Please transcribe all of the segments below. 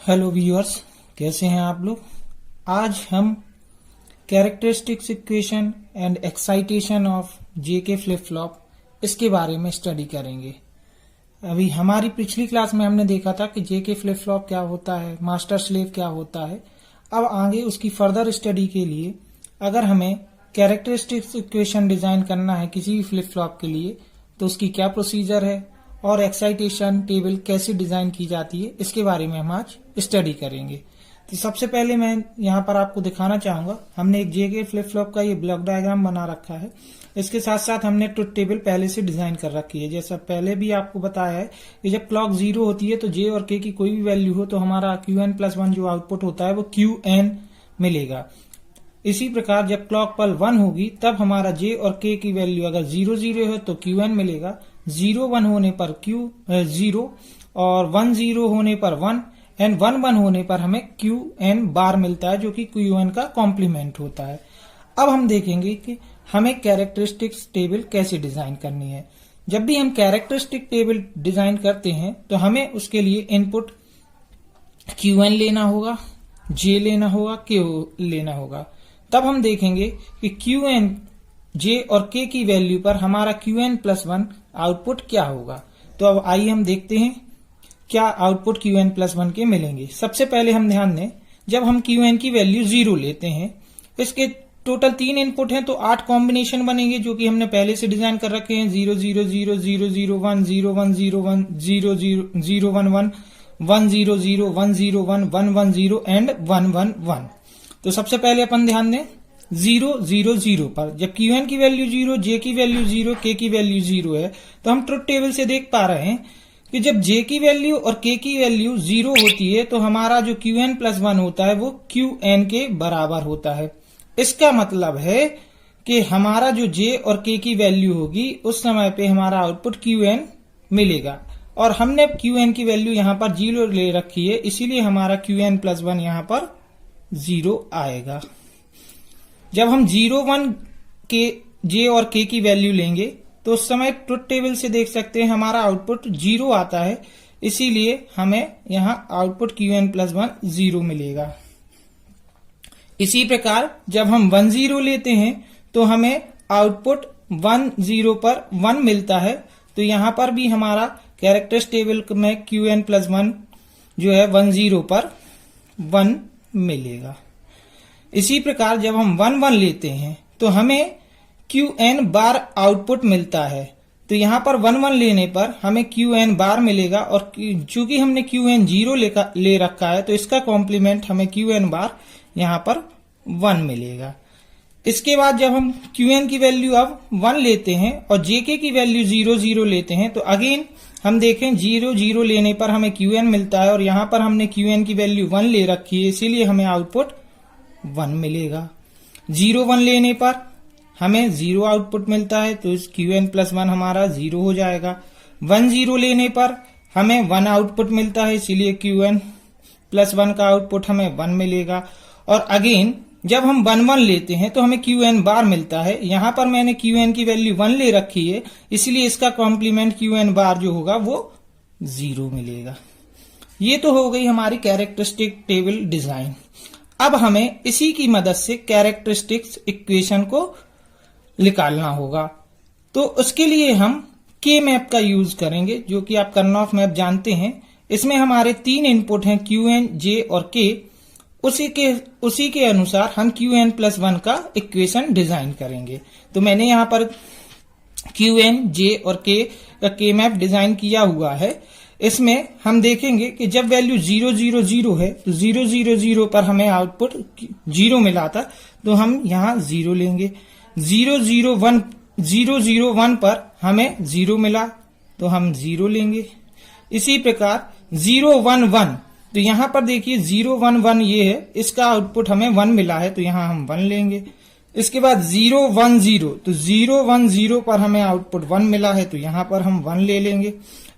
Hello viewers, कैसे हैं आप लोग। आज हम characteristics equation and excitation of JK flip flop इसके बारे में स्टडी करेंगे। अभी हमारी पिछली क्लास में हमने देखा था कि जेके फ्लिप फ्लॉप क्या होता है, मास्टर स्लेव क्या होता है। अब आगे उसकी फर्दर स्टडी के लिए अगर हमें कैरेक्टरिस्टिक्स इक्वेशन डिजाइन करना है किसी भी फ्लिप फ्लॉप के लिए तो उसकी क्या प्रोसीजर है और एक्साइटेशन टेबल कैसे डिजाइन की जाती है, इसके बारे में हम आज स्टडी करेंगे। तो सबसे पहले मैं यहाँ पर आपको दिखाना चाहूंगा, हमने एक जेके फ्लिप फ्लॉप का ये ब्लॉक डायग्राम बना रखा है। इसके साथ साथ हमने ट्रुथ टेबल पहले से डिजाइन कर रखी है। जैसा पहले भी आपको बताया है कि जब क्लॉक 0 होती है तो जे और के की कोई भी वैल्यू हो तो हमारा Qn+1 जो आउटपुट होता है वो Qn मिलेगा। इसी प्रकार जब क्लॉक पल 1 होगी तब हमारा जे और के की वैल्यू अगर 0 है तो Qn मिलेगा, 0 होने पर Q0 और 1 होने पर 1 एंड 1 होने पर हमें Qn बार मिलता है जो कि Qn का कॉम्प्लीमेंट होता है। अब हम देखेंगे कि हमें कैरेक्टरिस्टिक्स टेबल कैसे डिजाइन करनी है। जब भी हम कैरेक्टरिस्टिक टेबल डिजाइन करते हैं तो हमें उसके लिए इनपुट Qn लेना होगा, J लेना होगा, K लेना होगा। तब हम देखेंगे कि Qn, J और K की वैल्यू पर हमारा Qn+1 आउटपुट क्या होगा। तो अब आइए हम देखते हैं क्या आउटपुट Qn+1 के मिलेंगे। सबसे पहले हम ध्यान दें, जब हम Qn की वैल्यू 0 लेते हैं, इसके टोटल 3 इनपुट हैं तो 8 कॉम्बिनेशन बनेंगे जो कि हमने पहले से डिजाइन कर रखे हैं। 0 0 0 0 0 1 0 1 0 1 0 0 0 1 1 1 0 0 1 0 1 1 1 0 एंड 1 1 1। तो सबसे पहले अपन ध्यान दें 0 0 0 पर, जब Qn की वैल्यू 0, J की वैल्यू 0, K की वैल्यू 0 है तो हम ट्रुथ टेबल से देख पा रहे हैं कि जब J की वैल्यू और K की वैल्यू 0 होती है तो हमारा जो Qn+1 होता है वो Qn के बराबर होता है। इसका मतलब है कि हमारा जो J और K की वैल्यू होगी उस समय पे हमारा आउटपुट Qn मिलेगा और हमने Qn की वैल्यू यहाँ पर 0 ले रखी है, इसीलिए हमारा Qn+1 यहाँ पर 0 आएगा। जब हम 0 1 के J और K की वैल्यू लेंगे तो उस समय ट्रुथ टेबल से देख सकते हैं हमारा आउटपुट 0 आता है, इसीलिए हमें यहाँ आउटपुट Qn+1 0 मिलेगा। इसी प्रकार जब हम 1 0 लेते हैं तो हमें आउटपुट 1 0 पर 1 मिलता है, तो यहाँ पर भी हमारा कैरेक्टर्स टेबल में Qn+1 जो है 1 0 पर 1 मिलेगा। इसी प्रकार जब हम 1 1 लेते हैं तो हमें Qn बार आउटपुट मिलता है, तो यहाँ पर 1 1 लेने पर हमें Qn बार मिलेगा और चूंकि हमने Qn 0 ले रखा है तो इसका कॉम्प्लीमेंट हमें Qn बार यहाँ पर 1 मिलेगा। इसके बाद जब हम Qn की वैल्यू अब 1 लेते हैं और Jk की वैल्यू 0 0 लेते हैं तो अगेन हम देखें 0 0 लेने पर हमें Qn मिलता है और यहाँ पर हमने Qn की वैल्यू 1 ले रखी है, इसीलिए हमें आउटपुट 1 मिलेगा। 0 1 लेने पर हमें 0 आउटपुट मिलता है तो इस Qn+1 हमारा 0 हो जाएगा। 1 0 लेने पर हमें 1 आउटपुट मिलता है, इसीलिए Qn+1 का आउटपुट हमें 1 मिलेगा। और अगेन जब हम 1 1 लेते हैं तो हमें Qn बार मिलता है, यहाँ पर मैंने Qn की वैल्यू 1 ले रखी है, इसलिए इसका कॉम्प्लीमेंट Qn बार जो होगा वो 0 मिलेगा। ये तो हो गई हमारी कैरेक्टरिस्टिक टेबल डिजाइन। अब हमें इसी की मदद से कैरेक्टरिस्टिक्स इक्वेशन को निकालना होगा, तो उसके लिए हम के मैप का यूज करेंगे जो कि आप कर्नॉफ मैप जानते हैं। इसमें हमारे 3 इनपुट हैं Qn, J और K। उसी के अनुसार हम Qn+1 का इक्वेशन डिजाइन करेंगे। तो मैंने यहाँ पर Qn, J और K का के मैप डिजाइन किया हुआ है। इसमें हम देखेंगे कि जब वैल्यू 0 0 0 है तो 0 0 0 पर हमें आउटपुट 0 मिला था, तो हम यहाँ 0 लेंगे। 0 0 1 पर हमें 0 मिला तो हम 0 लेंगे। इसी प्रकार 0 1 1, तो यहाँ पर देखिए 0 1 1 ये है, इसका आउटपुट हमें 1 मिला है तो यहाँ हम 1 लेंगे। इसके बाद 0 1 0, तो 0 1 0 पर हमें आउटपुट 1 मिला है तो यहाँ पर हम 1 ले लेंगे।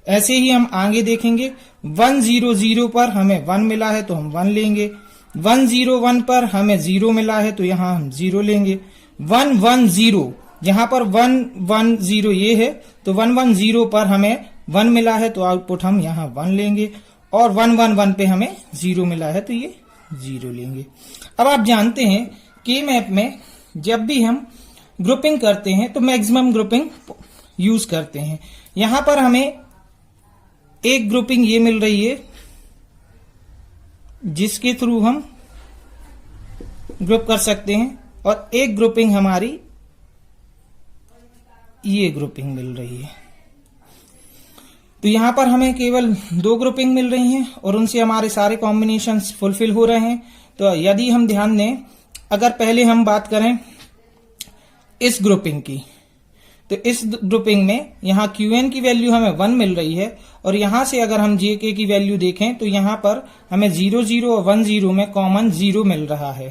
ऐसे ही हम आगे देखेंगे 1 0 0 पर हमें 1 मिला है तो हम 1 लेंगे। 1 0 1 पर हमें 0 मिला है तो यहाँ हम 0 लेंगे। 1 1 0, यहाँ पर 1 1 0 ये है तो 1 1 0 पर हमें 1 मिला है तो आउटपुट हम यहाँ 1 लेंगे। और 1 1 1 पे हमें 0 मिला है तो ये 0 लेंगे। अब आप जानते हैं के मैप में जब भी हम ग्रुपिंग करते हैं तो मैक्सिमम ग्रुपिंग यूज करते हैं। यहां पर हमें एक ग्रुपिंग ये मिल रही है जिसके थ्रू हम ग्रुप कर सकते हैं और एक ग्रुपिंग हमारी ये ग्रुपिंग मिल रही है। तो यहां पर हमें केवल 2 ग्रुपिंग मिल रही हैं और उनसे हमारे सारे कॉम्बिनेशंस फुलफिल हो रहे हैं। तो यदि हम ध्यान दें, अगर पहले हम बात करें इस ग्रुपिंग की, तो इस ग्रुपिंग में यहां QN की वैल्यू हमें 1 मिल रही है और यहां से अगर हम JK की वैल्यू देखें तो यहां पर हमें 0 0 और 1 0 में कॉमन 0 मिल रहा है।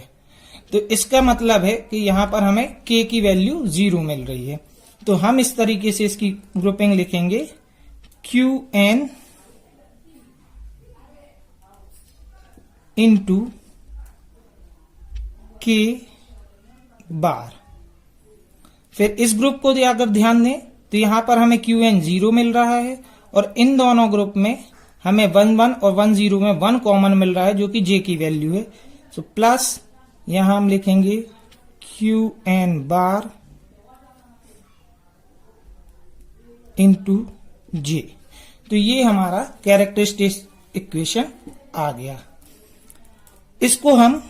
तो इसका मतलब है कि यहां पर हमें K की वैल्यू 0 मिल रही है। तो हम इस तरीके से इसकी ग्रुपिंग लिखेंगे QN इंटू K बार। फिर इस ग्रुप को अगर ध्यान दें तो यहां पर हमें QN 0 मिल रहा है और इन दोनों ग्रुप में हमें 1 1 और 1 0 में 1 कॉमन मिल रहा है जो कि J की वैल्यू है। तो प्लस यहां हम लिखेंगे QN बार इंटू J। तो ये हमारा कैरेक्टरिस्टिक इक्वेशन आ गया। इसको हम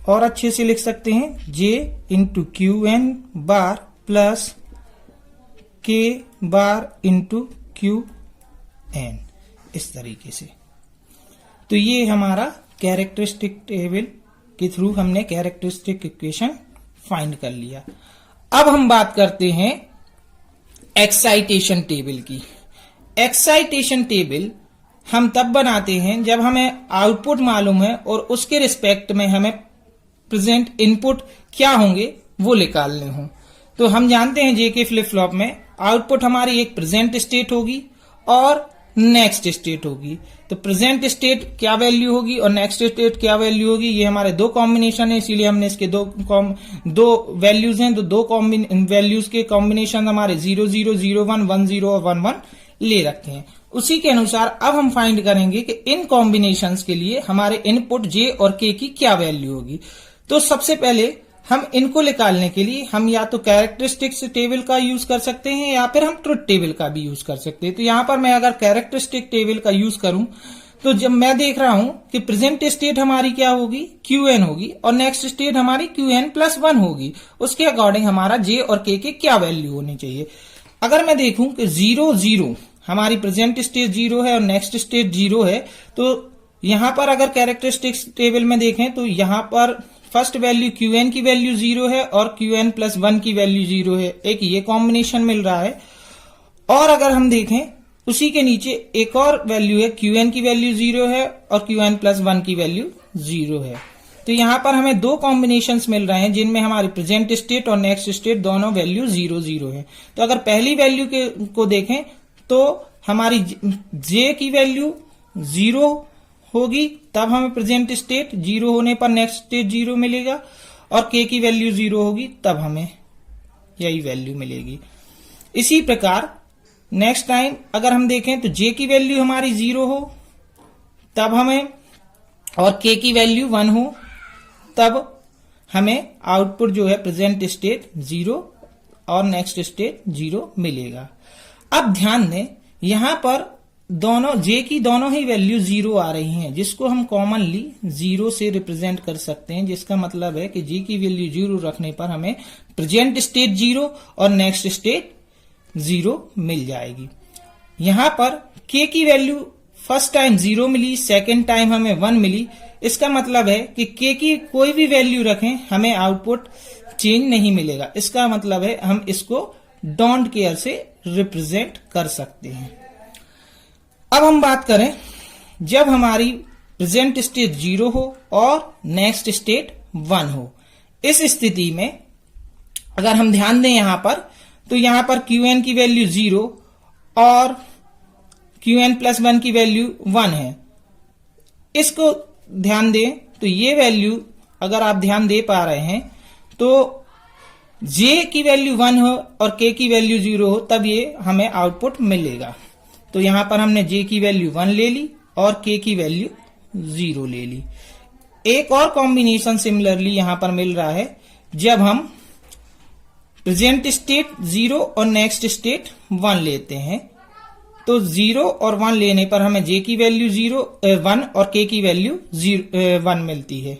और अच्छे से लिख सकते हैं J इंटू QN बार plus K bar into QN, इस तरीके से। तो ये हमारा कैरेक्टरिस्टिक टेबल के थ्रू हमने कैरेक्टरिस्टिक इक्वेशन फाइंड कर लिया। अब हम बात करते हैं एक्साइटेशन टेबल की। एक्साइटेशन टेबल हम तब बनाते हैं जब हमें आउटपुट मालूम है और उसके रिस्पेक्ट में हमें प्रेजेंट इनपुट क्या होंगे वो निकालने हों। तो हम जानते हैं जेके फ्लिप फ्लॉप में आउटपुट हमारी एक प्रेजेंट स्टेट होगी और नेक्स्ट स्टेट होगी। तो प्रेजेंट स्टेट क्या वैल्यू होगी और नेक्स्ट स्टेट क्या वैल्यू होगी, ये हमारे 2 कॉम्बिनेशन है, इसीलिए हमने इसके दो वैल्यूज हैं। तो 2 वैल्यूज के कॉम्बिनेशन हमारे 0 0 0 1 1 0 और 1 1 ले रखे हैं। उसी के अनुसार अब हम फाइंड करेंगे कि इन कॉम्बिनेशंस के लिए हमारे इनपुट J और K की क्या वैल्यू होगी। तो सबसे पहले हम इनको निकालने के लिए हम या तो कैरेक्टरिस्टिक्स टेबल का यूज कर सकते हैं या फिर हम ट्रुथ टेबल का भी यूज कर सकते हैं। तो यहां पर मैं अगर कैरेक्टरिस्टिक टेबल का यूज करूं तो जब मैं देख रहा हूं कि प्रेजेंट स्टेट हमारी क्या होगी, QN होगी और नेक्स्ट स्टेट हमारी QN प्लस 1 होगी, उसके अकॉर्डिंग हमारा J और K के क्या वैल्यू होनी चाहिए। अगर मैं देखूं कि 0 0 हमारी प्रेजेंट स्टेट 0 है और नेक्स्ट स्टेट 0 है, तो यहां पर अगर कैरेक्टरिस्टिक्स टेबल में देखें तो यहां पर फर्स्ट वैल्यू QN की वैल्यू 0 है और QN प्लस 1 की वैल्यू 0 है, एक ये कॉम्बिनेशन मिल रहा है। और अगर हम देखें उसी के नीचे एक और वैल्यू है, QN की वैल्यू 0 है और QN प्लस 1 की वैल्यू 0 है। तो यहां पर हमें 2 कॉम्बिनेशंस मिल रहे हैं जिनमें हमारी प्रेजेंट स्टेट और नेक्स्ट स्टेट दोनों वैल्यू 0 0 है। तो अगर पहली वैल्यू को देखें तो हमारी J की वैल्यू 0 होगी, तब हमें प्रेजेंट स्टेट 0 होने पर नेक्स्ट स्टेट 0 मिलेगा और K की वैल्यू 0 होगी तब हमें यही वैल्यू मिलेगी। इसी प्रकार नेक्स्ट टाइम अगर हम देखें तो J की वैल्यू हमारी 0 हो तब हमें और K की वैल्यू 1 हो तब हमें आउटपुट जो है प्रेजेंट स्टेट 0 और नेक्स्ट स्टेट 0 मिलेगा। अब ध्यान दें यहां पर दोनों J की दोनों ही वैल्यू 0 आ रही हैं, जिसको हम कॉमनली 0 से रिप्रेजेंट कर सकते हैं, जिसका मतलब है कि J की वैल्यू 0 रखने पर हमें प्रेजेंट स्टेट 0 और नेक्स्ट स्टेट 0 मिल जाएगी। यहां पर K की वैल्यू फर्स्ट टाइम 0 मिली, सेकेंड टाइम हमें 1 मिली, इसका मतलब है कि K की कोई भी वैल्यू रखें हमें आउटपुट चेंज नहीं मिलेगा। इसका मतलब है हम इसको डोंट केयर से रिप्रेजेंट कर सकते हैं। अब हम बात करें जब हमारी प्रेजेंट स्टेट 0 हो और नेक्स्ट स्टेट 1 हो। इस स्थिति में अगर हम ध्यान दें यहां पर तो यहां पर QN की वैल्यू 0 और QN प्लस 1 की वैल्यू 1 है। इसको ध्यान दें तो ये वैल्यू अगर आप ध्यान दे पा रहे हैं तो J की वैल्यू 1 हो और K की वैल्यू 0 हो तब ये हमें आउटपुट मिलेगा। तो यहां पर हमने J की वैल्यू 1 ले ली और k की वैल्यू 0 ले ली। एक और कॉम्बिनेशन सिमिलरली यहां पर मिल रहा है, जब हम प्रेजेंट स्टेट 0 और नेक्स्ट स्टेट 1 लेते हैं, तो 0 और 1 लेने पर हमें j की वैल्यू 1 और k की वैल्यू 1 मिलती है।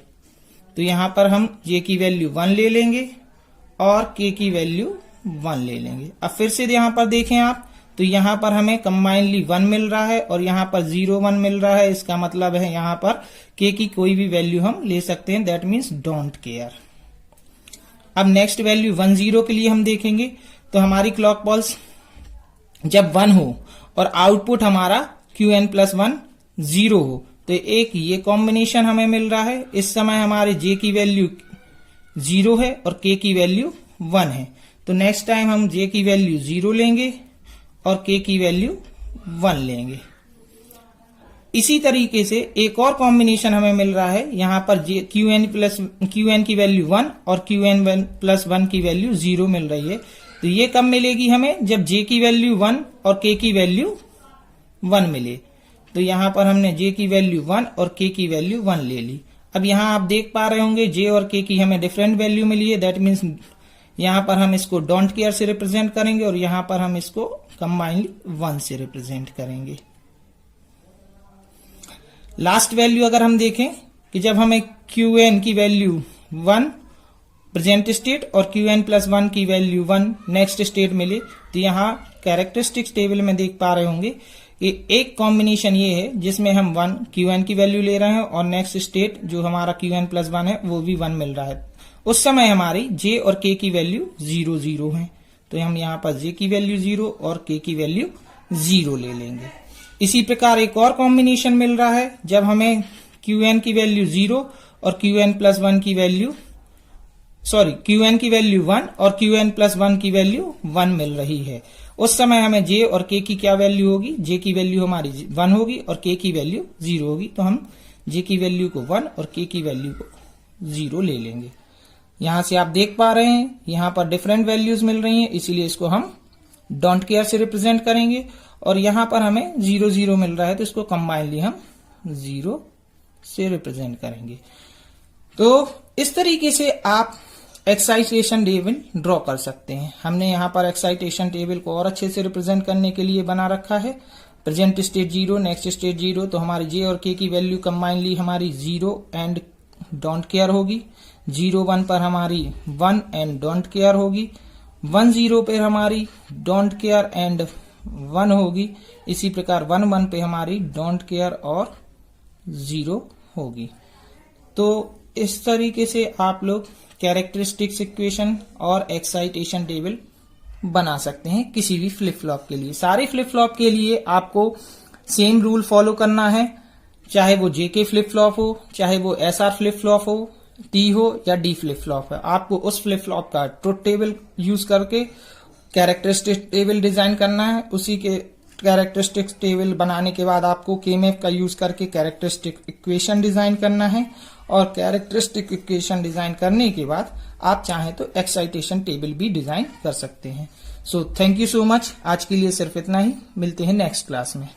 तो यहां पर हम j की वैल्यू 1 ले लेंगे और k की वैल्यू 1 ले लेंगे। अब फिर से यहां पर देखें आप, तो यहां पर हमें कंबाइनली 1 मिल रहा है और यहां पर 0 1 मिल रहा है। इसका मतलब है यहां पर k की कोई भी वैल्यू हम ले सकते हैं, दैट मीन्स डोंट केयर। अब नेक्स्ट वैल्यू 1 0 के लिए हम देखेंगे, तो हमारी क्लॉक पल्स जब 1 हो और आउटपुट हमारा Qn+1 0 हो, तो एक ये कॉम्बिनेशन हमें मिल रहा है। इस समय हमारे j की वैल्यू 0 है और k की वैल्यू 1 है। तो नेक्स्ट टाइम हम j की वैल्यू 0 लेंगे और k की वैल्यू 1 लेंगे। इसी तरीके से एक और कॉम्बिनेशन हमें मिल रहा है, यहां पर Qn की वैल्यू 1 और Qn+1 की वैल्यू 0 मिल रही है। तो ये कब मिलेगी हमें, जब j की वैल्यू 1 और k की वैल्यू 1 मिले। तो यहां पर हमने j की वैल्यू 1 और k की वैल्यू 1 ले ली। अब यहां आप देख पा रहे होंगे j और k की हमें डिफरेंट वैल्यू मिली है, दैट मीन्स यहां पर हम इसको डोंट केयर से रिप्रेजेंट करेंगे और यहां पर हम इसको कंबाइनली 1 से रिप्रेजेंट करेंगे। लास्ट वैल्यू अगर हम देखें कि जब हमें Qn की वैल्यू 1 प्रेजेंट स्टेट और Qn+1 की वैल्यू 1 नेक्स्ट स्टेट मिले, तो यहाँ कैरेक्टरिस्टिक्स टेबल में देख पा रहे होंगे कि एक कॉम्बिनेशन ये है जिसमें हम 1 Qn की वैल्यू ले रहे हैं और नेक्स्ट स्टेट जो हमारा Qn+1 है वो भी 1 मिल रहा है। उस समय हमारी j और k की वैल्यू 0 0 है, तो हम यहाँ पर j की वैल्यू 0 और k की वैल्यू 0 ले लेंगे। इसी प्रकार एक और कॉम्बिनेशन मिल रहा है, जब हमें Qn की वैल्यू 0 और Qn+1 की वैल्यू Qn की वैल्यू 1 और Qn+1 की वैल्यू 1 मिल रही है। उस समय हमें j और k की क्या वैल्यू होगी, j की वैल्यू हमारी 1 होगी और k की वैल्यू 0 होगी। तो हम j की वैल्यू को 1 और k की वैल्यू को 0 ले लेंगे। यहां से आप देख पा रहे हैं यहां पर डिफरेंट वैल्यूज मिल रही हैं, इसीलिए इसको हम डोंट केयर से रिप्रेजेंट करेंगे। और यहां पर हमें 0 0 मिल रहा है, तो इसको कंबाइनली हम 0 से रिप्रेजेंट करेंगे। तो इस तरीके से आप एक्साइटेशन टेबल ड्रॉ कर सकते हैं। हमने यहाँ पर एक्साइटेशन टेबल को और अच्छे से रिप्रेजेंट करने के लिए बना रखा है। प्रेजेंट स्टेट 0, नेक्स्ट स्टेट 0, तो हमारी j और k की वैल्यू कंबाइनली हमारी 0 एंड डोंट केयर होगी। 0 1 पर हमारी 1 एंड डोंट केयर होगी। 1 0 पे हमारी डोंट केयर एंड 1 होगी। इसी प्रकार 1 1 पे हमारी डोंट केयर और 0 होगी। तो इस तरीके से आप लोग कैरेक्टरिस्टिक्स इक्वेशन और एक्साइटेशन टेबल बना सकते हैं किसी भी फ्लिप फ्लॉप के लिए। सारे फ्लिप फ्लॉप के लिए आपको सेम रूल फॉलो करना है, चाहे वो जेके फ्लिप फ्लॉप हो, चाहे वो एसआर फ्लिप फ्लॉप हो, टी हो या डी फ्लिप फ्लॉप है। आपको उस फ्लिप फ्लॉप का ट्रुथ टेबल यूज करके कैरेक्टरिस्टिक टेबल डिजाइन करना है। उसी के कैरेक्टरिस्टिक टेबल बनाने के बाद आपको केमैप का यूज करके कैरेक्टरिस्टिक इक्वेशन डिजाइन करना है और कैरेक्टरिस्टिक इक्वेशन डिजाइन करने के बाद आप चाहें तो एक्साइटेशन टेबल भी डिजाइन कर सकते हैं। So thank you so much. आज के लिए सिर्फ इतना ही, मिलते हैं नेक्स्ट क्लास में।